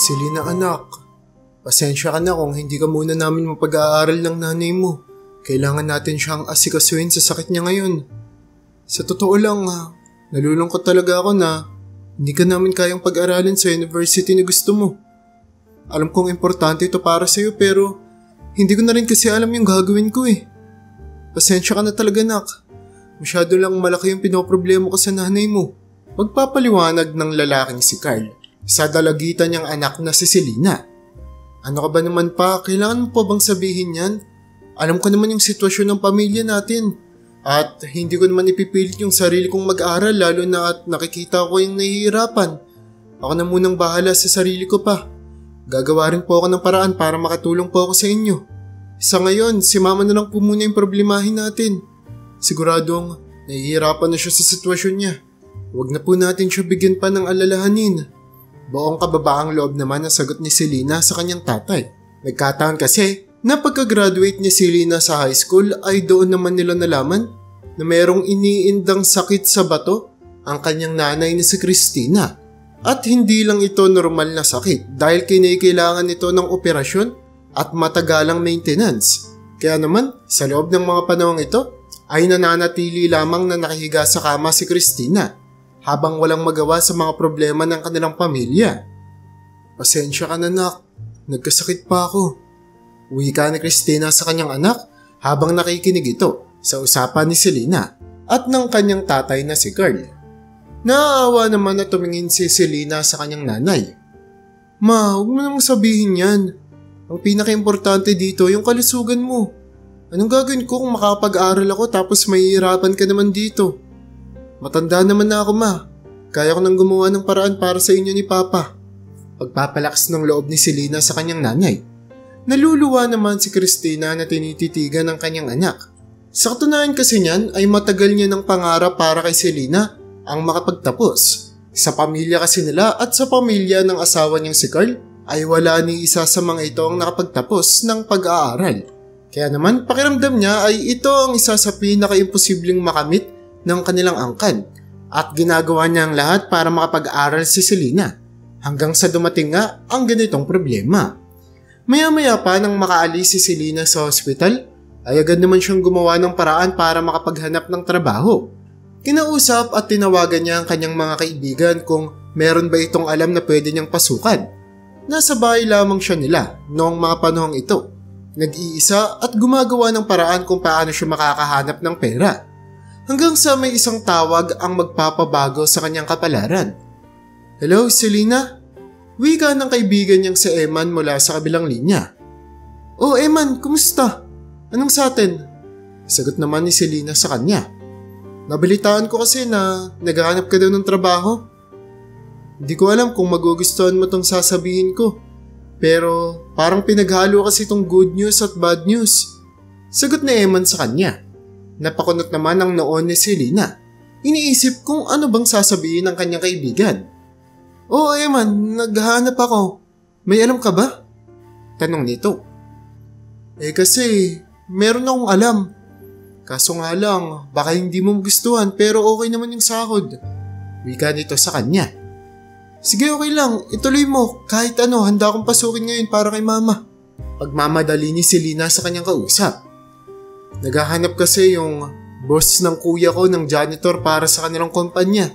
Selena anak, pasensya ka na kung hindi ka muna namin mapag-aaral ng nanay mo. Kailangan natin siyang asikasuhin sa sakit niya ngayon. Sa totoo lang nalulungkot talaga ako na hindi ka namin kayang pag-aralin sa university na gusto mo. Alam kong importante ito para sa'yo pero hindi ko na rin kasi alam yung gagawin ko eh. Pasensya ka na talaga nak. Masyado lang malaki yung pinoproblema ko sa nanay mo. Magpapaliwanag ng lalaking si Carl sa dalagitan niyang anak na si Selena. Ano ka ba naman pa? Kailangan mo pa bang sabihin yan? Alam ko naman yung sitwasyon ng pamilya natin. At hindi ko naman ipipilit yung sarili kong mag-aral lalo na at nakikita ko yung nahihirapan. Ako na munang bahala sa sarili ko pa. Gagawa rin po ako ng paraan para makatulong po ako sa inyo. Sa ngayon, si mama na lang po muna yung problemahin natin. Siguradong nahihirapan na siya sa sitwasyon niya. Huwag na po natin siya bigyan pa ng alalahanin. Buong kababaang loob naman ang sagot ni Selena sa kanyang tatay. Nagkataon kasi na pagka-graduate ni Selena sa high school ay doon naman nila nalaman na mayroong iniindang sakit sa bato ang kanyang nanay na si Christina. At hindi lang ito normal na sakit dahil kinakailangan ito ng operasyon at matagalang maintenance. Kaya naman sa loob ng mga panahong ito ay nananatili lamang na nakahiga sa kama si Christina habang walang magawa sa mga problema ng kanilang pamilya. Pasensya ka na nak, nagkasakit pa ako. Wika ni Christina sa kanyang anak habang nakikinig ito sa usapan ni Selena at ng kanyang tatay na si Carl. Naaawa naman na tumingin si Selena sa kanyang nanay. Ma, huwag mo namang sabihin yan. Ang pinaka-importante dito yung kalusugan mo. Anong gagawin ko kung makapag-aral ako tapos mahihirapan ka naman dito? Matanda naman na ako ma. Kaya ko nang gumawa ng paraan para sa inyo ni Papa. Pagpapalakas ng loob ni Selena sa kanyang nanay. Naluluwa naman si Christina na tinititigan ng kanyang anak. Sa katunayan kasi niyan ay matagal niya ng pangarap para kay Selena ang makapagtapos. Sa pamilya kasi nila at sa pamilya ng asawa niyang si Carl ay wala ni isa sa mga ito ang nakapagtapos ng pag-aaral. Kaya naman pakiramdam niya ay ito ang isa sa pinaka-imposibleng makamit ng kanilang angkan at ginagawa niya ang lahat para makapag-aral si Selena hanggang sa dumating nga ang ganitong problema. Maya-maya pa nang makaalis si Selena sa hospital ay agad naman siyang gumawa ng paraan para makapaghanap ng trabaho. Kinausap at tinawagan niya ang kanyang mga kaibigan kung meron ba itong alam na pwede niyang pasukan. Nasa bahay lamang siya nila noong mga panahong ito. Nag-iisa at gumagawa ng paraan kung paano siya makakahanap ng pera. Hanggang sa may isang tawag ang magpapabago sa kanyang kapalaran. Hello, Selena? Wika ng kaibigan niyang si Eman mula sa kabilang linya. Oh, Eman, kumusta? Anong sa atin? Sagot naman ni Selena sa kanya. Nabalitaan ko kasi na naghahanap ka daw ng trabaho. Hindi ko alam kung magugustuhan mo tong sasabihin ko. Pero parang pinaghalo kasi itong good news at bad news. Sagot ni Eman sa kanya. Napakunot naman ang noon ni Selena. Iniisip kung ano bang sasabihin ng kanyang kaibigan. Oh Eman, naghahanap ako. May alam ka ba? Tanong nito. Kasi meron akong alam. Kaso nga lang, baka hindi mo gustuhan pero okay naman yung sahod. Wika nito sa kanya. Sige okay lang, ituloy mo. Kahit ano, handa akong pasukin ngayon para kay mama. Pagmamadali ni Selena sa kanyang kausap. Naghahanap kasi yung boss ng kuya ko ng janitor para sa kanilang kumpanya.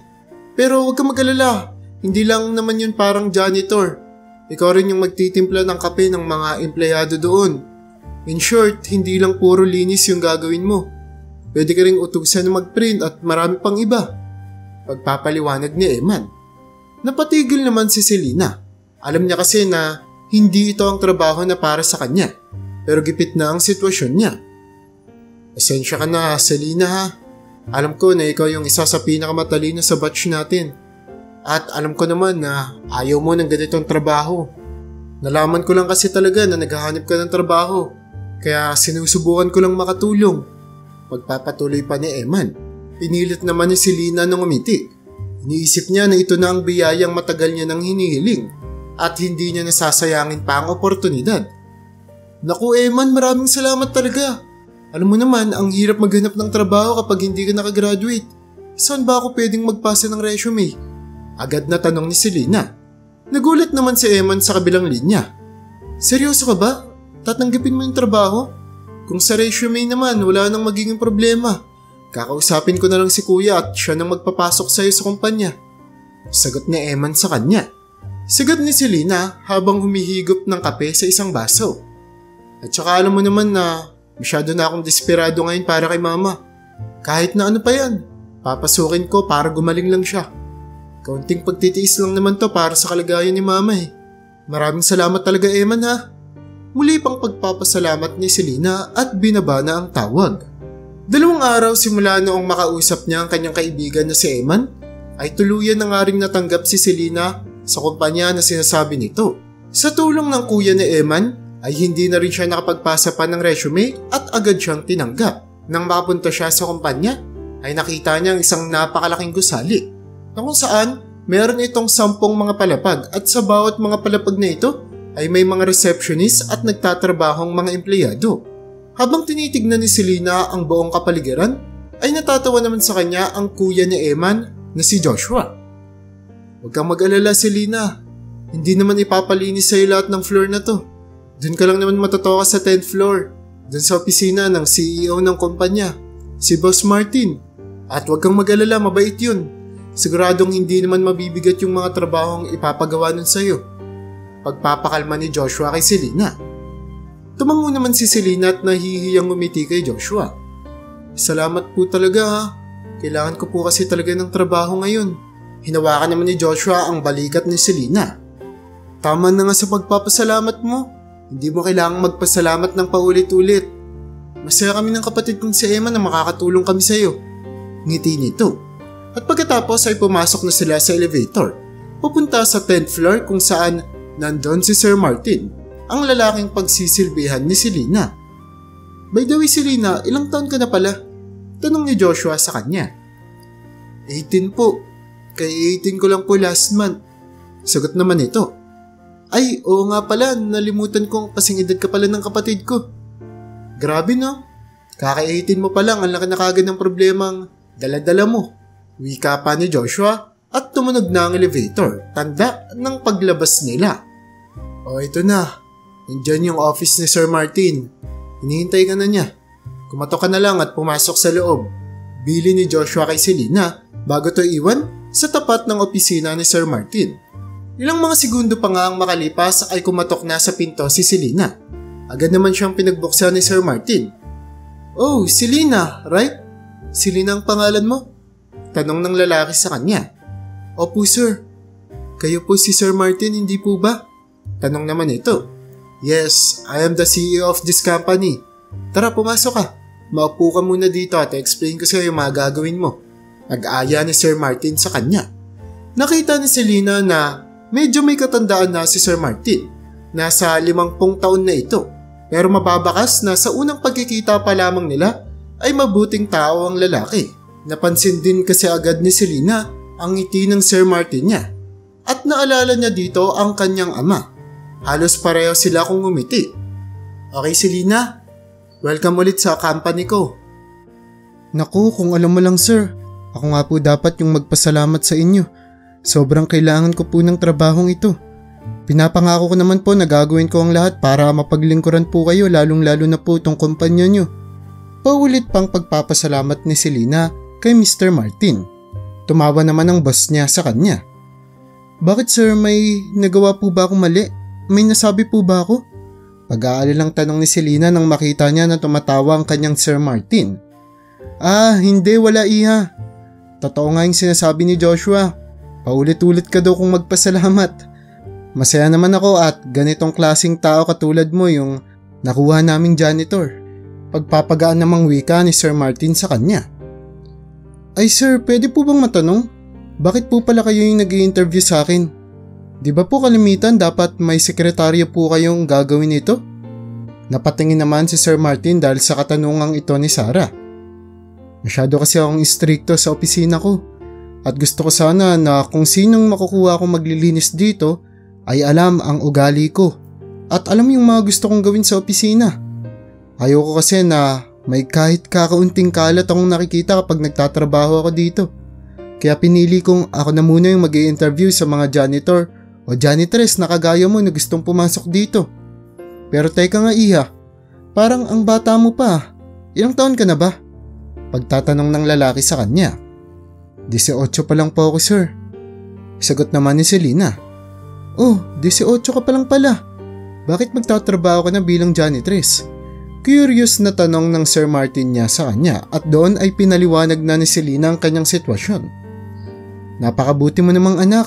Pero huwag ka mag-alala, hindi lang naman yun parang janitor. Ikaw rin yung magtitimpla ng kape ng mga empleyado doon. In short, hindi lang puro linis yung gagawin mo. Pwede ka ring utusan na mag-print at marami pang iba. Pagpapaliwanag ni Eman. Napatigil naman si Selena. Alam niya kasi na hindi ito ang trabaho na para sa kanya. Pero gipit na ang sitwasyon niya. Pasensya ka na, Selena ha. Alam ko na ikaw yung isa sa pinakamatalino sa batch natin. At alam ko naman na ayaw mo ng ganitong trabaho. Nalaman ko lang kasi talaga na naghahanap ka ng trabaho. Kaya sinusubukan ko lang makatulong. Magpapatuloy pa ni Eman. Pinilit naman ni Selena nang umiti. Iniisip niya na ito na ang biyayang matagal niya nang hinihiling. At hindi niya nasasayangin pa ang oportunidad. Naku Eman, maraming salamat talaga. Alam mo naman, ang hirap maghanap ng trabaho kapag hindi ka nakagraduate. Saan ba ako pwedeng magpasa ng resume? Agad na tanong ni Selena. Nagulat naman si Eman sa kabilang linya. Seryoso ka ba? Tatanggapin mo yung trabaho? Kung sa resume naman, wala nang magiging problema. Kakausapin ko na lang si kuya at siya nang magpapasok sa'yo sa kumpanya. Sagot ni Eman sa kanya. Sagot ni Selena habang humihigop ng kape sa isang baso. At saka alam mo naman na masyado na akong desperado ngayon para kay mama. Kahit na ano pa yan, papasukin ko para gumaling lang siya. Kaunting pagtitiis lang naman to para sa kalagayan ni mama eh. Maraming salamat talaga Eman ha. Muli pang pagpapasalamat ni Selena at binaba na ang tawag. 2 araw simula noong makausap niya ang kanyang kaibigan na si Eman, ay tuluyan na nga ring natanggap si Selena sa kumpanya na sinasabi nito. Sa tulong ng kuya ni Eman, ay hindi na rin siya nakapagpasa pa ng resume at agad siyang tinanggap. Nang makapunta siya sa kumpanya, ay nakita niya ang isang napakalaking gusali na kung saan meron itong 10 mga palapag at sa bawat mga palapag na ito ay may mga receptionist at nagtatrabahong mga empleyado. Habang tinitignan ni Selena ang buong kapaligiran, ay natatawa naman sa kanya ang kuya ni Eman na si Joshua. Huwag kang mag-alala Selena, hindi naman ipapalinis sa'yo lahat ng floor na to. Doon ka lang naman matutuwa sa 10th floor, doon sa opisina ng CEO ng kumpanya, si Boss Martin. At huwag kang mag-alala, mabait yun. Siguradong hindi naman mabibigat yung mga trabahong ipapagawa nun sa'yo. Pagpapakalma ni Joshua kay Selena. Tumango naman si Selena at nahihiyang umiti kay Joshua. Salamat po talaga ha. Kailangan ko po kasi talaga ng trabaho ngayon. Hinawakan naman ni Joshua ang balikat ni Selena. Tama na nga sa pagpapasalamat mo. Hindi mo kailangang magpasalamat ng paulit-ulit. Masaya kami ng kapatid kong si Emma na makakatulong kami sa iyo. Ngiti nito. At pagkatapos ay pumasok na sila sa elevator. Pupunta sa 10th floor kung saan nandun si Sir Martin, ang lalaking pagsisilbihan ni Selena. By the way Selena, ilang taon ka na pala? Tanong ni Joshua sa kanya. 18 po. Kay 18 ko lang po last month. Sagot naman ito. Ay, oo nga pala, nalimutan kong kasing edad ka pala ng kapatid ko. Grabe no? Kaka-18 mo pa lang, ang laki na kagad ng problemang dala-dala mo. Wika pa ni Joshua at tumunog na ang elevator, tanda ng paglabas nila. O ito na, nandyan yung office ni Sir Martin. Hinihintay ka na niya. Kumatok ka na lang at pumasok sa loob. Bili ni Joshua kay Selena bago to iwan sa tapat ng opisina ni Sir Martin. Ilang mga segundo pa nga ang makalipas ay kumatok na sa pinto si Selena. Agad naman siyang pinagbuksan ni Sir Martin. Oh, Selena, right? Selena ang pangalan mo? Tanong ng lalaki sa kanya. Opo sir. Kayo po si Sir Martin, hindi po ba? Tanong naman ito. Yes, I am the CEO of this company. Tara, pumasok ka. Maupo ka muna dito at explain ko sa iyo yung mga gagawin mo. Nag-aaya ni Sir Martin sa kanya. Nakita ni Selena na medyo may katandaan na si Sir Martin. Nasa 50 taon na ito. Pero mababakas na sa unang pagkikita pa lamang nila ay mabuting tao ang lalaki. Napansin din kasi agad ni Selena ang ngiti ng Sir Martin niya. At naalala niya dito ang kanyang ama. Halos pareho sila kung ngumiti. Okay Selena, welcome ulit sa company ko. Naku, kung alam mo lang sir, ako nga po dapat yung magpasalamat sa inyo. Sobrang kailangan ko po ng trabahong ito. Pinapangako ko naman po na gagawin ko ang lahat para mapaglingkuran po kayo lalong-lalo na po itong kumpanya nyo. Paulit pang pagpapasalamat ni Selena kay Mr. Martin. Tumawa naman ang boss niya sa kanya. Bakit sir, may nagawa po ba akong mali? May nasabi po ba ako? Pag-aalilang tanong ni Selena nang makita niya na tumatawa ang kanyang Sir Martin. Hindi, wala iha. Totoo nga yung sinasabi ni Joshua. Paulit-ulit ka daw kung magpasalamat. Masaya naman ako at ganitong klaseng tao katulad mo yung nakuha naming janitor. Pagpapagaan namang wika ni Sir Martin sa kanya. Ay sir, pwede po bang matanong? Bakit po pala kayo yung nag-i-interview sa akin? Di ba po kalimitan dapat may sekretaryo po kayong gagawin ito? Napatingin naman si Sir Martin dahil sa katanungang ito ni Sarah. Masyado kasi akong istrikto sa opisina ko. At gusto ko sana na kung sinong makukuha akong maglilinis dito ay alam ang ugali ko. At alam yung mga gusto kong gawin sa opisina. Ayoko kasi na may kahit kakaunting kalat akong nakikita kapag nagtatrabaho ako dito. Kaya pinili kong ako na muna yung mag-i-interview sa mga janitor O janitress na kagaya mo na gustong pumasok dito. Pero teka nga Iha, parang ang bata mo pa. Ilang taon ka na ba? Pagtatanong ng lalaki sa kanya. 18 pa lang po ako sir. Sagot naman ni Selena. Oh, 18 ka pa lang pala. Bakit magtatrabaho ka na bilang janitress? Curious na tanong ng Sir Martin niya sa kanya at doon ay pinaliwanag na ni Selena ang kanyang sitwasyon. Napakabuti mo namang anak.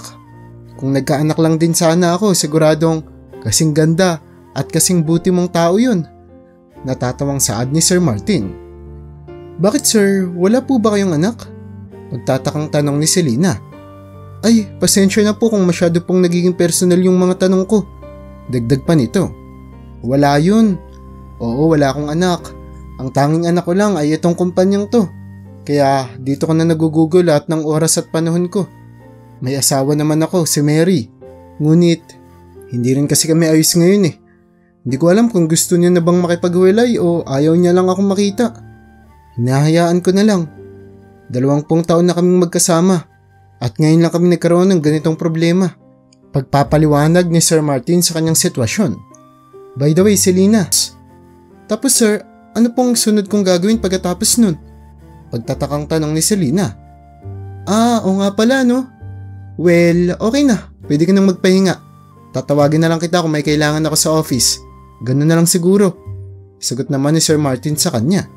Kung nagkaanak lang din sana ako, siguradong kasing ganda at kasing buti mong tao yun. Natatawang saad ni Sir Martin. Bakit sir, wala po ba kayong anak? Magtatakang tanong ni Selena. Ay, pasensya na po kung masyado pong nagiging personal yung mga tanong ko. Dagdag pa nito. Wala yun. Oo, wala akong anak. Ang tanging anak ko lang ay itong kumpanyang to. Kaya dito ko na nagugugol lahat ng oras at panahon ko. May asawa naman ako, si Mary. Ngunit, hindi rin kasi kami ayos ngayon eh. Hindi ko alam kung gusto niya na bang makipaghiwalay o ayaw niya lang akong makita. Hinahayaan ko na lang. 20 taon na kaming magkasama. At ngayon lang kami nagkaroon ng ganitong problema. Pagpapaliwanag ni Sir Martin sa kanyang sitwasyon. By the way, Selena. Tapos sir, ano pong sunod kong gagawin pagkatapos nun? Pagtatakang tanong ni Selena. O nga pala no. Well, okay na. Pwede ka nang magpahinga. Tatawagin na lang kita kung may kailangan ako sa office. Ganun na lang siguro. Sagot naman ni Sir Martin sa kanya.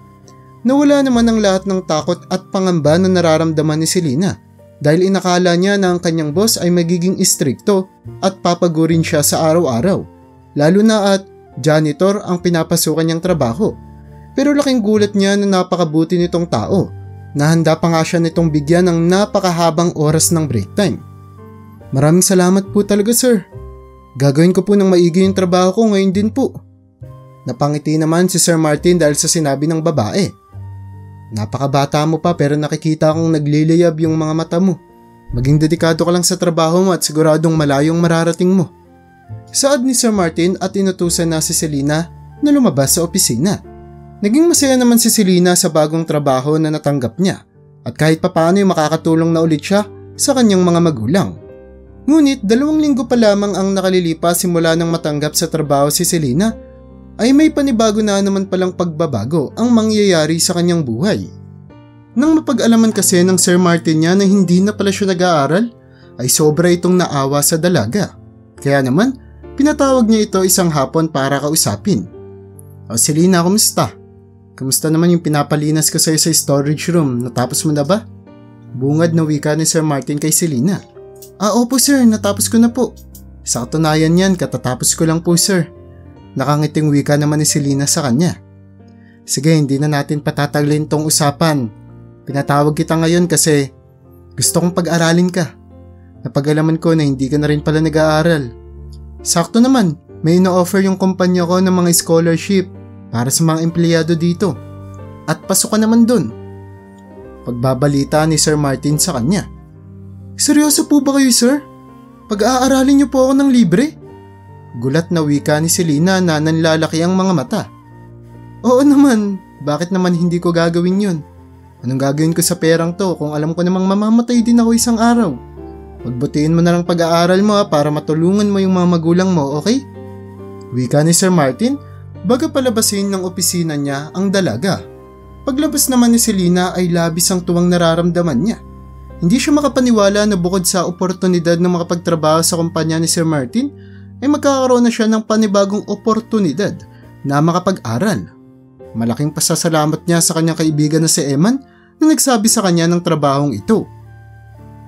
Nawala naman ang lahat ng takot at pangamba na nararamdaman ni Selena dahil inakala niya na ang kanyang boss ay magiging istrikto at papagurin siya sa araw-araw. Lalo na at janitor ang pinapasukan niyang trabaho. Pero laking gulat niya na napakabuti nitong tao. Nahanda pa nga siya nitong bigyan ng napakahabang oras ng break time. Maraming salamat po talaga sir. Gagawin ko po ng maigi yung trabaho ko ngayon din po. Napangiti naman si Sir Martin dahil sa sinabi ng babae. Napakabata mo pa pero nakikita kong nagliliyab yung mga mata mo. Maging dedikado ka lang sa trabaho mo at siguradong malayong mararating mo. Saad ni Sir Martin at inutusan na si Selena na lumabas sa opisina. Naging masaya naman si Selena sa bagong trabaho na natanggap niya at kahit papaano ay makakatulong na ulit siya sa kanyang mga magulang. Ngunit 2 linggo pa lamang ang nakalilipas simula nang matanggap sa trabaho si Selena ay may panibago na naman palang pagbabago ang mangyayari sa kanyang buhay. Nang mapag-alaman kasi ng Sir Martin niya na hindi na pala siya nag-aaral ay sobra itong naawa sa dalaga. Kaya naman pinatawag niya ito isang hapon para kausapin. O Selena, kumusta? Kamusta naman yung pinapalinas ko sa'yo sa storage room? Natapos mo na ba? Bungad na wika ni Sir Martin kay Selena. Opo sir, natapos ko na po. Sa katunayan yan, katatapos ko lang po sir. Nakangiting wika naman ni Selena sa kanya. Sige, hindi na natin patataglin tong usapan. Pinatawag kita ngayon kasi gusto kong pag-aralin ka. Napag-alaman ko na hindi ka na rin pala nag-aaral. Sakto naman, may ino-offer yung kumpanya ko ng mga scholarship para sa mga empleyado dito. At pasok ka naman dun. Pagbabalita ni Sir Martin sa kanya. Seryoso po ba kayo sir? Pag-aaralin niyo po ako ng libre? Gulat na wika ni Selena na nanlalaki ang mga mata. Oo naman, bakit naman hindi ko gagawin yun? Anong gagawin ko sa perang to kung alam ko namang mamamatay din ako isang araw? Pagbutihin mo na lang pag-aaral mo para matulungan mo yung mga magulang mo, okay? Wika ni Sir Martin bago palabasin ng opisina niya ang dalaga. Paglabas naman ni Selena ay labis ang tuwang nararamdaman niya. Hindi siya makapaniwala na bukod sa oportunidad na makapagtrabaho sa kumpanya ni Sir Martin, ay magkakaroon na siya ng panibagong oportunidad na makapag-aral. Malaking pasasalamat niya sa kanyang kaibigan na si Eman na nagsabi sa kanya ng trabahong ito.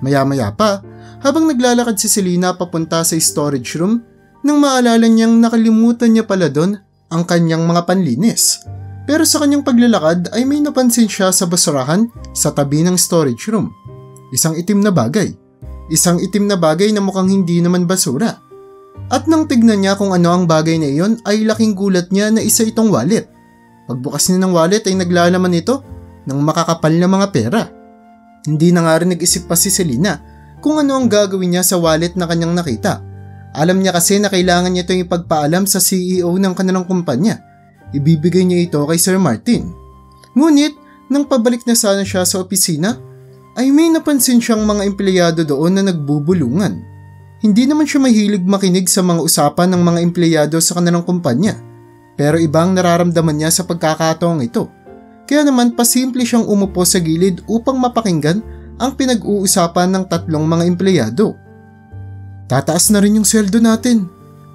Maya-maya pa, habang naglalakad si Selena papunta sa storage room, nang maalala niyang nakalimutan niya pala doon ang kanyang mga panlinis. Pero sa kanyang paglalakad ay may napansin siya sa basurahan sa tabi ng storage room. Isang itim na bagay. Isang itim na bagay na mukhang hindi naman basura. At nang tignan niya kung ano ang bagay na iyon ay laking gulat niya na isa itong wallet. Pagbukas niya ng wallet ay naglalaman ito ng makakapal na mga pera. Hindi na nga rin nag-isip pa si Selena kung ano ang gagawin niya sa wallet na kanyang nakita. Alam niya kasi na kailangan niya itong ipagpaalam sa CEO ng kanilang kumpanya. Ibibigay niya ito kay Sir Martin. Ngunit, nang pabalik na sana siya sa opisina, ay may napansin siyang mga empleyado doon na nagbubulungan. Hindi naman siya mahilig makinig sa mga usapan ng mga empleyado sa kanilang kumpanya, pero ibang nararamdaman niya sa pagkakataong ito. Kaya naman pasimple siyang umupo sa gilid upang mapakinggan ang pinag-uusapan ng tatlong mga empleyado. Tataas na rin yung sweldo natin.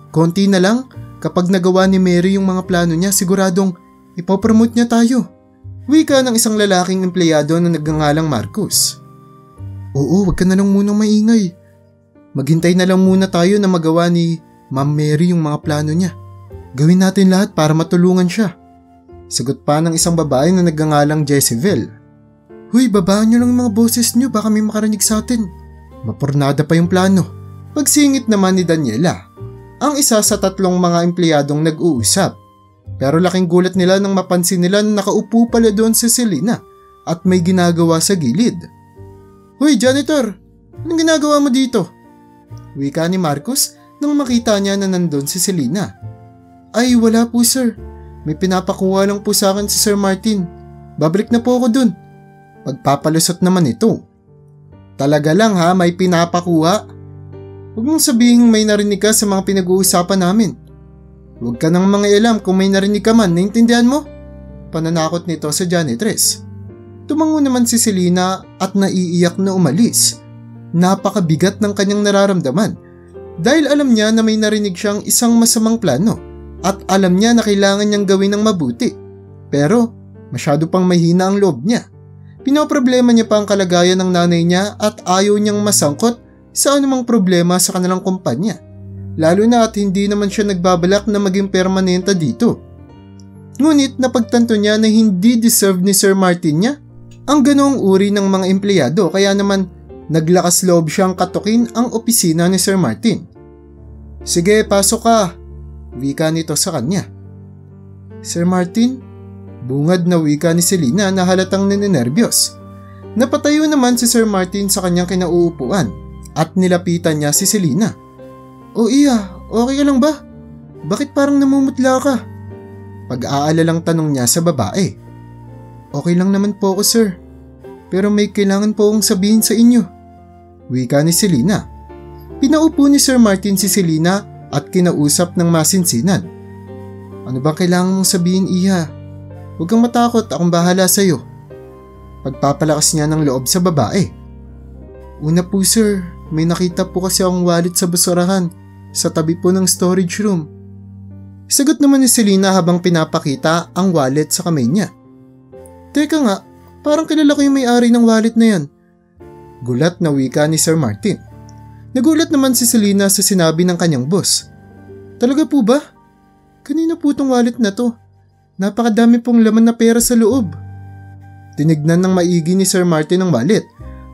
Konti na lang, kapag nagawa ni Mary yung mga plano niya, siguradong ipopromote niya tayo. Wika ng isang lalaking empleyado na nagngangalang Marcus. Oo, wag ka na lang munang maingay. Maghintay na lang muna tayo na magawa ni Ma'am Mary yung mga plano niya. Gawin natin lahat para matulungan siya. Sagot pa ng isang babae na nagngangalang Jezebel. Huy, babaan niyo lang yung mga boses niyo, baka may makarinig sa atin. Mapurnada pa yung plano. Pagsingit naman ni Daniela, ang isa sa tatlong mga empleyadong nag-uusap. Pero laking gulat nila nang mapansin nila na nakaupo pala doon si Selena at may ginagawa sa gilid. Huy, janitor! Anong ginagawa mo dito? Wika ni Marcus nang makita niya na nandun si Selena. Ay, wala po sir. May pinapakuha lang po sa akin si Sir Martin. Babalik na po ako dun. Pagpapalusot naman ito. Talaga lang ha, may pinapakuha? Huwag mong sabihin may narinig ka sa mga pinag-uusapan namin. Huwag ka nang mangialam kung may narinig ka man, naintindihan mo? Pananakot nito sa janitress. Tumango naman si Selena at naiiyak na umalis. Napakabigat ng kanyang nararamdaman dahil alam niya na may narinig siyang isang masamang plano at alam niya na kailangan niyang gawin ng mabuti. Pero masyado pang mahina ang loob niya. Pinoproblema niya pa ang kalagayan ng nanay niya at ayaw niyang masangkot sa anumang problema sa kanilang kumpanya. Lalo na at hindi naman siya nagbabalak na maging permanente dito. Ngunit napagtanto niya na hindi deserve ni Sir Martin niya ang ganoong uri ng mga empleyado, kaya naman naglakas loob siyang katukin ang opisina ni Sir Martin. Sige, pasok ka. Wika nito sa kanya. Sir Martin? Bungad na wika ni Selena na halatang ninenervyos. Napatayo naman si Sir Martin sa kanyang kinauupuan at nilapitan niya si Selena. O iya, okay ka lang ba? Bakit parang namumutla ka? Pag-aalalang tanong niya sa babae. Okay lang naman po ako sir, pero may kailangan po akong sabihin sa inyo. Wika ni Selena. Pinaupo ni Sir Martin si Selena at kinausap ng masinsinan. Ano bang kailangan mong sabihin, Iha? Huwag kang matakot, akong bahala sa'yo. Pagpapalakas niya ng loob sa babae. Una po sir, may nakita po kasi akong wallet sa basurahan sa tabi po ng storage room. Sagot naman ni Selena habang pinapakita ang wallet sa kamay niya. Teka nga, parang kilala ko yung may-ari ng wallet na yan. Gulat na wika ni Sir Martin. Nagulat naman si Selena sa sinabi ng kanyang boss. Talaga po ba? Kanina po tong wallet na to. Napakadami pong laman na pera sa loob. Tinignan ng maigi ni Sir Martin ang wallet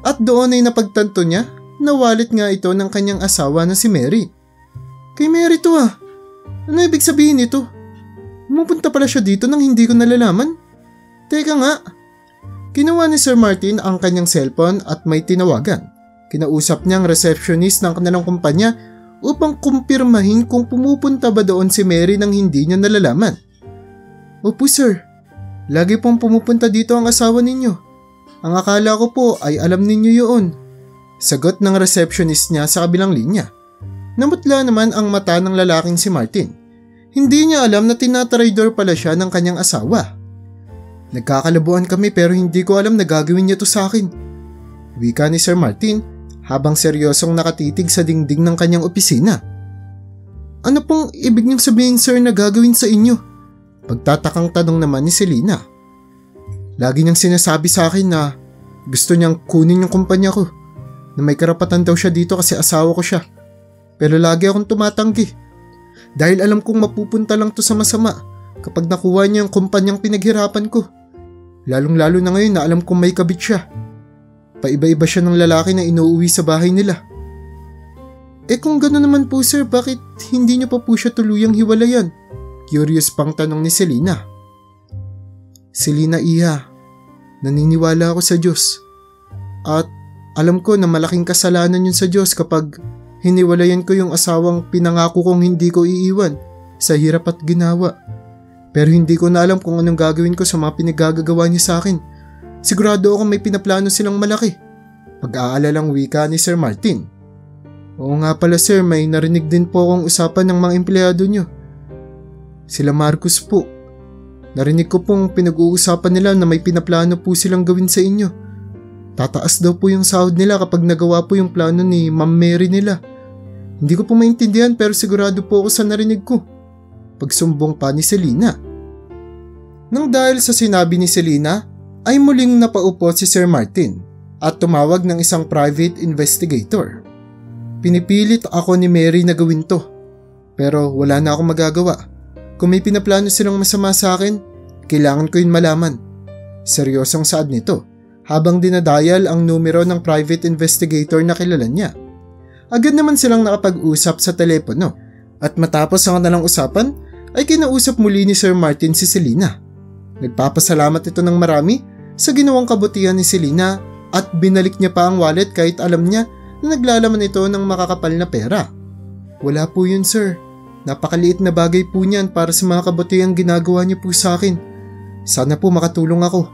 at doon ay napagtanto niya na wallet nga ito ng kanyang asawa na si Mary. Kay Mary to ah. Ano ibig sabihin nito? Pumupunta pala siya dito nang hindi ko nalalaman. Teka nga. Kinuha ni Sir Martin ang kanyang cellphone at may tinawagan. Kinausap niya ang receptionist ng kanilang kumpanya upang kumpirmahin kung pumupunta ba doon si Mary nang hindi niya nalalaman. Opo sir, lagi pong pumupunta dito ang asawa ninyo. Ang akala ko po ay alam ninyo yun. Sagot ng receptionist niya sa kabilang linya. Namutla naman ang mata ng lalaking si Martin. Hindi niya alam na tinatraidor pala siya ng kanyang asawa. Nagkakalabuan kami pero hindi ko alam na gagawin niya to sa akin. Wika ni Sir Martin habang seryosong nakatitig sa dingding ng kanyang opisina. Ano pong ibig niyong sabihin sir na gagawin sa inyo? Pagtatakang tanong naman ni Selena. Lagi niyang sinasabi sa akin na gusto niyang kunin yung kumpanya ko. Na may karapatan daw siya dito kasi asawa ko siya. Pero lagi akong tumatanggi. Dahil alam kong mapupunta lang to sa masama kapag nakuha niya yung kumpanyang pinaghirapan ko. Lalong-lalo na ngayon na alam kong may kabit siya. Paiba-iba siya ng lalaki na inuuwi sa bahay nila. Eh kung gano'n naman po sir, bakit hindi niyo pa po siya tuluyang hiwalayan? Curious pang tanong ni Selena. Selena Iha, naniniwala ako sa Diyos. At alam ko na malaking kasalanan yun sa Diyos kapag hiniwalayan ko yung asawang pinangako kong hindi ko iiwan sa hirap at ginawa. Pero hindi ko na alam kung anong gagawin ko sa mga pinagagagawa niya sa akin. Sigurado ako may pinaplano silang malaki. Pag-aalalang wika ni Sir Martin. Oo nga pala sir, may narinig din po akong usapan ng mga empleyado nyo. Sila Marcos po. Narinig ko pong pinag-uusapan nila na may pinaplano po silang gawin sa inyo. Tataas daw po yung sahod nila kapag nagawa po yung plano ni Ma'am Mary nila. Hindi ko po maintindihan pero sigurado po ako sa narinig ko. Pagsumbong pa ni Selena. Nang dahil sa sinabi ni Selena, ay muling napaupo si Sir Martin at tumawag ng isang private investigator. Pinipilit ako ni Mary na gawin to, pero wala na akong magagawa. Kung may pinaplano silang masama sa akin, kailangan ko yun malaman. Seryosong saad nito habang dinadial ang numero ng private investigator na kilala niya. Agad naman silang nakapag-usap sa telepono at matapos ang kanilang usapan ay kinausap muli ni Sir Martin si Selena. Nagpapasalamat ito ng marami sa ginawang kabutihan ni Selena at binalik niya pa ang wallet kahit alam niya na naglalaman ito ng makakapal na pera. Wala po yun sir. Napakaliit na bagay po niyan para sa mga kabutihang ginagawa niyo po sa akin. Sana po makatulong ako.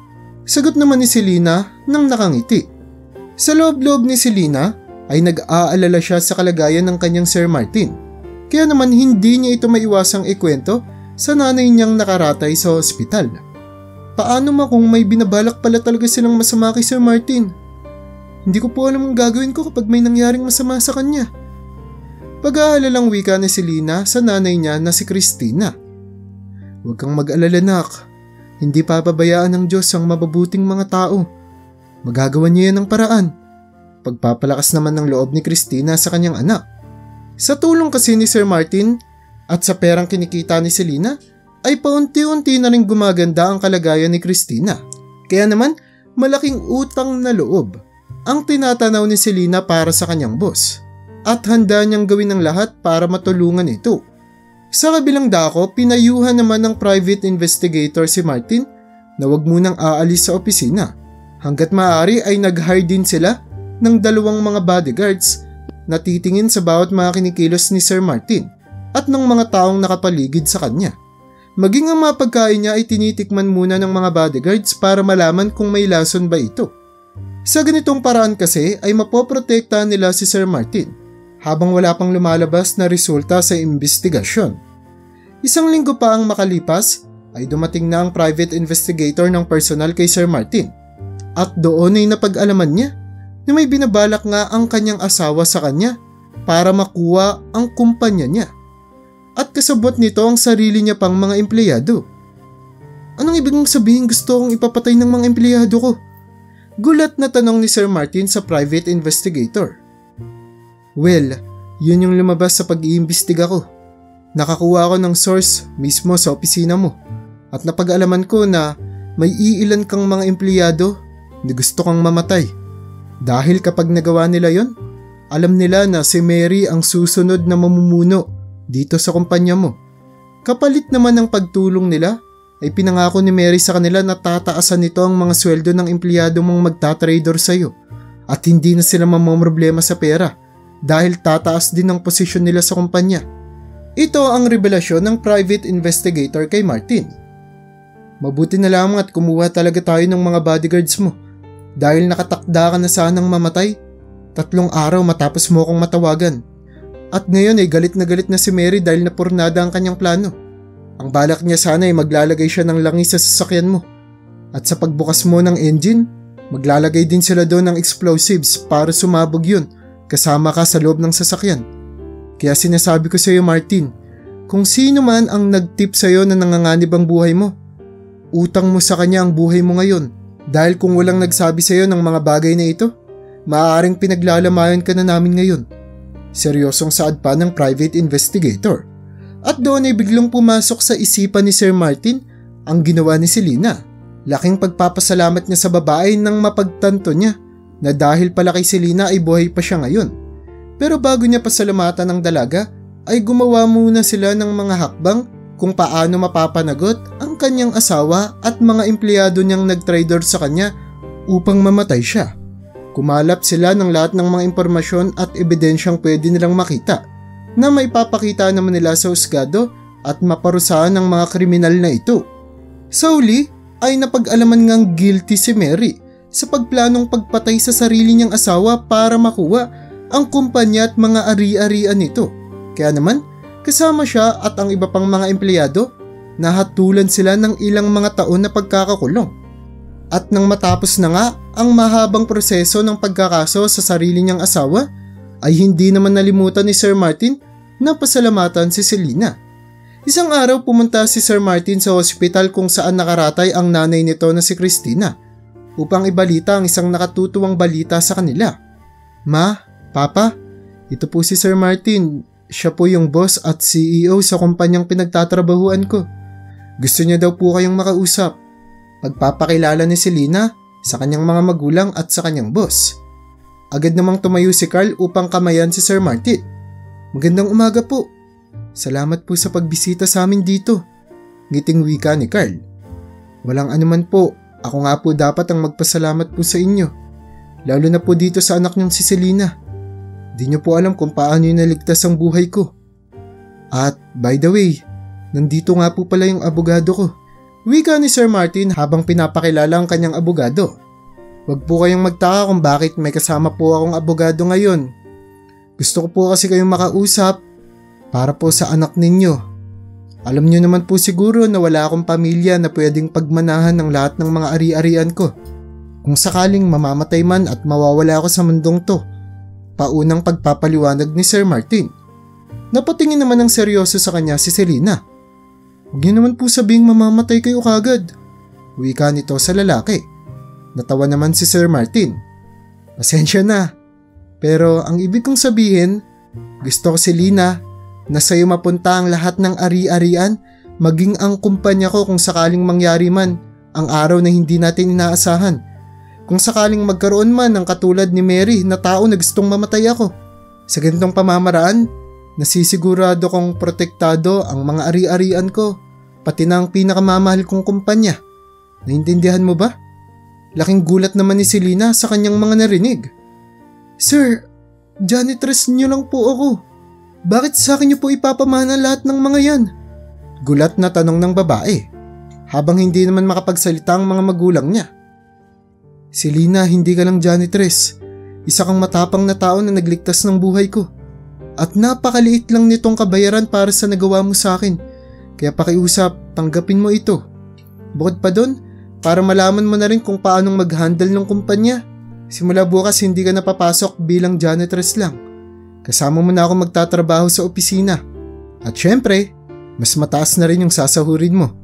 Sagot naman ni Selena nang nakangiti. Sa loob-loob ni Selena ay nag-aalala siya sa kalagayan ng kanyang Sir Martin. Kaya naman hindi niya ito maiwasang ikwento sa nanay niyang nakaratay sa ospital. Paano kung may binabalak pala talaga silang masama kay Sir Martin? Hindi ko po alam ang gagawin ko kapag may nangyaring masama sa kanya. Pag-aalalang wika ni Selena sa nanay niya na si Christina. Huwag kang mag-alala nak. Hindi papabayaan ng Diyos ang mababuting mga tao. Magagawa niya yan ng paraan. Pagpapalakas naman ng loob ni Christina sa kanyang anak. Sa tulong kasi ni Sir Martin at sa perang kinikita ni Selena, ay paunti-unti na rin gumaganda ang kalagayan ni Christina. Kaya naman, malaking utang na loob ang tinatanaw ni Selena para sa kanyang boss at handa niyang gawin ang lahat para matulungan ito. Sa kabilang dako, pinayuhan naman ng private investigator si Martin na wag munang aalis sa opisina. Hanggat maaari ay nag-hire din sila ng 2 mga bodyguards na titingin sa bawat mga kinikilos ni Sir Martin at ng mga taong nakapaligid sa kanya. Maging ang mga pagkain niya ay tinitikman muna ng mga bodyguards para malaman kung may lason ba ito. Sa ganitong paraan kasi ay mapoprotektahan nila si Sir Martin habang wala pang lumalabas na resulta sa investigasyon. 1 linggo pa ang makalipas ay dumating na ang private investigator ng personal kay Sir Martin at doon ay napag-alaman niya na may binabalak nga ang kanyang asawa sa kanya para makuha ang kumpanya niya. At kasabot nito ang sarili niya pang mga empleyado. Anong ibig sabihin gusto kong ipapatay ng mga empleyado ko? Gulat na tanong ni Sir Martin sa private investigator. Well, yun yung lumabas sa pag-iimbestiga ko. Nakakuha ako ng source mismo sa opisina mo at napag-alaman ko na may iilan kang mga empleyado na gusto kang mamatay. Dahil kapag nagawa nila yon, alam nila na si Mary ang susunod na mamumuno dito sa kumpanya mo. Kapalit naman ng pagtulong nila, ay pinangako ni Mary sa kanila na tataasan nito ang mga sweldo ng empleyado mong magta-trader sa iyo at hindi na sila mamamroblema sa pera dahil tataas din ang posisyon nila sa kumpanya. Ito ang revelasyon ng private investigator kay Martin. Mabuti na lamang at kumuha talaga tayo ng mga bodyguards mo dahil nakatakda ka na sanang mamatay 3 araw matapos mo akong matawagan. At ngayon ay galit na si Mary dahil napurnada ang kanyang plano. Ang balak niya sana ay maglalagay siya ng langis sa sasakyan mo. At sa pagbukas mo ng engine, maglalagay din sila doon ng explosives para sumabog yun kasama ka sa loob ng sasakyan. Kaya sinasabi ko sa iyo Martin, kung sino man ang nag-tip sa iyo na nanganganib ang buhay mo, utang mo sa kanya ang buhay mo ngayon. Dahil kung walang nagsabi sa iyo ng mga bagay na ito, maaaring pinaglalamayan ka na namin ngayon. Seryosong saad pa ng private investigator. At doon ay biglang pumasok sa isipan ni Sir Martin ang ginawa ni Selena. Laking pagpapasalamat niya sa babae nang mapagtanto niya na dahil pala kay Selena ay buhay pa siya ngayon. Pero bago niya pasalamatan ng dalaga ay gumawa muna sila ng mga hakbang kung paano mapapanagot ang kanyang asawa at mga empleyado niyang nag-trader sa kanya upang mamatay siya. Kumalap sila ng lahat ng mga impormasyon at ebidensyang pwede nilang makita na may papakita naman nila sa husgado at maparusahan ng mga kriminal na ito. Sa huli ay napag-alaman ngang guilty si Mary sa pagplanong pagpatay sa sarili niyang asawa para makuha ang kumpanya at mga ari-arian nito. Kaya naman, kasama siya at ang iba pang mga empleyado, nahatulan sila ng ilang mga taon na pagkakakulong. At nang matapos na nga ang mahabang proseso ng pagkakaso sa sarili niyang asawa, ay hindi naman nalimutan ni Sir Martin na pasalamatan si Selena. Isang araw pumunta si Sir Martin sa ospital kung saan nakaratay ang nanay nito na si Christina upang ibalita ang isang nakatutuwang balita sa kanila. Ma, Papa, ito po si Sir Martin. Siya po yung boss at CEO sa kumpanyang pinagtatrabahuan ko. Gusto niya daw po kayong makausap. Pagpapakilala ni Selena sa kanyang mga magulang at sa kanyang boss. Agad namang tumayo si Carl upang kamayan si Sir Martin. Magandang umaga po. Salamat po sa pagbisita sa amin dito. Ngiting wika ni Carl. Walang anuman po. Ako nga po dapat ang magpasalamat po sa inyo. Lalo na po dito sa anak niyong si Selena. Di niyo po alam kung paano niyo naligtas ang buhay ko. At by the way, nandito nga po pala yung abogado ko. Wika ni Sir Martin habang pinapakilala ang kanyang abogado. Huwag po kayong magtaka kung bakit may kasama po akong abogado ngayon. Gusto ko po kasi kayong makausap para po sa anak ninyo. Alam niyo naman po siguro na wala akong pamilya na pwedeng pagmanahan ng lahat ng mga ari-arian ko. Kung sakaling mamamatay man at mawawala ako sa mundong to. Paunang pagpapaliwanag ni Sir Martin. Napatingin naman ng seryoso sa kanya si Selena. Huwag niyo naman po sabing mamamatay kayo kagad. Wika nito sa lalaki. Natawa naman si Sir Martin. Pasensya na. Pero ang ibig kong sabihin, gusto ko Selena na sa'yo mapunta ang lahat ng ari-arian maging ang kumpanya ko kung sakaling mangyari man ang araw na hindi natin inaasahan. Kung sakaling magkaroon man ng katulad ni Mary na tao na gustong mamatay ako. Sa ganitong pamamaraan, nasisigurado kong protektado ang mga ari-arian ko, pati na ang pinakamamahal kong kumpanya. Naintindihan mo ba? Laking gulat naman ni Selena sa kanyang mga narinig. Sir, janitress niyo lang po ako. Bakit sa akin niyo po ipapamana lahat ng mga yan? Gulat na tanong ng babae, habang hindi naman makapagsalita ang mga magulang niya. Selena, hindi ka lang janitress. Isa kang matapang na tao na nagligtas ng buhay ko. At napakaliit lang nitong kabayaran para sa nagawa mo sa akin. Kaya pakiusap, tanggapin mo ito. Bukod pa doon, para malaman mo na rin kung paanong mag-handle ng kumpanya. Simula bukas hindi ka napapasok bilang janitress lang. Kasama mo na ako magtatrabaho sa opisina. At syempre, mas mataas na rin yung sasahurin mo.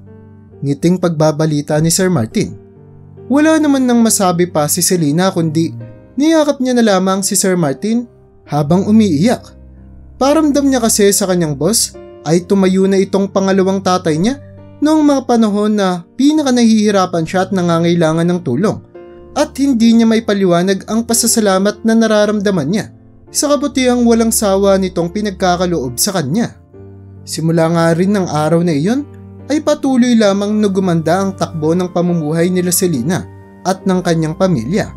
Ngiting pagbabalita ni Sir Martin. Wala naman nang masabi pa si Selena kundi niyakap niya na lamang si Sir Martin habang umiiyak. Paramdam niya kasi sa kanyang boss ay tumayo na itong pangalawang tatay niya noong mga panahon na pinaka nahihirapan siya at nangangailangan ng tulong at hindi niya may paliwanag ang pasasalamat na nararamdaman niya sa kabutihang walang sawa nitong pinagkakaloob sa kanya. Simula nga rin ng araw na iyon ay patuloy lamang na gumanda ang takbo ng pamumuhay nila Selena at ng kanyang pamilya.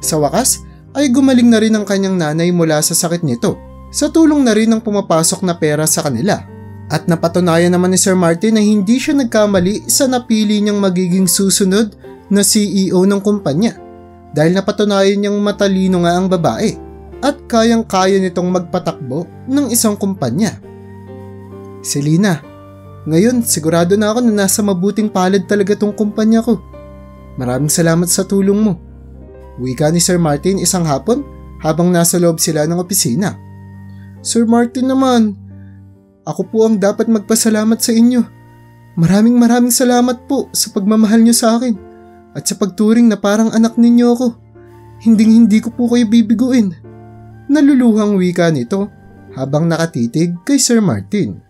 Sa wakas ay gumaling na rin ang kanyang nanay mula sa sakit nito sa tulong na rin ng pumapasok na pera sa kanila. At napatunayan naman ni Sir Martin na hindi siya nagkamali sa napili niyang magiging susunod na CEO ng kumpanya dahil napatunayan niyang matalino nga ang babae at kayang-kaya nitong magpatakbo ng isang kumpanya. Selena, ngayon sigurado na ako na nasa mabuting palad talaga tong kumpanya ko. Maraming salamat sa tulong mo. Wika ni Sir Martin isang hapon habang nasa loob sila ng opisina. Sir Martin naman, ako po ang dapat magpasalamat sa inyo. Maraming salamat po sa pagmamahal niyo sa akin at sa pagturing na parang anak ninyo ako. Hinding-hindi ko po kayo bibiguin. Naluluhang wika nito habang nakatitig kay Sir Martin.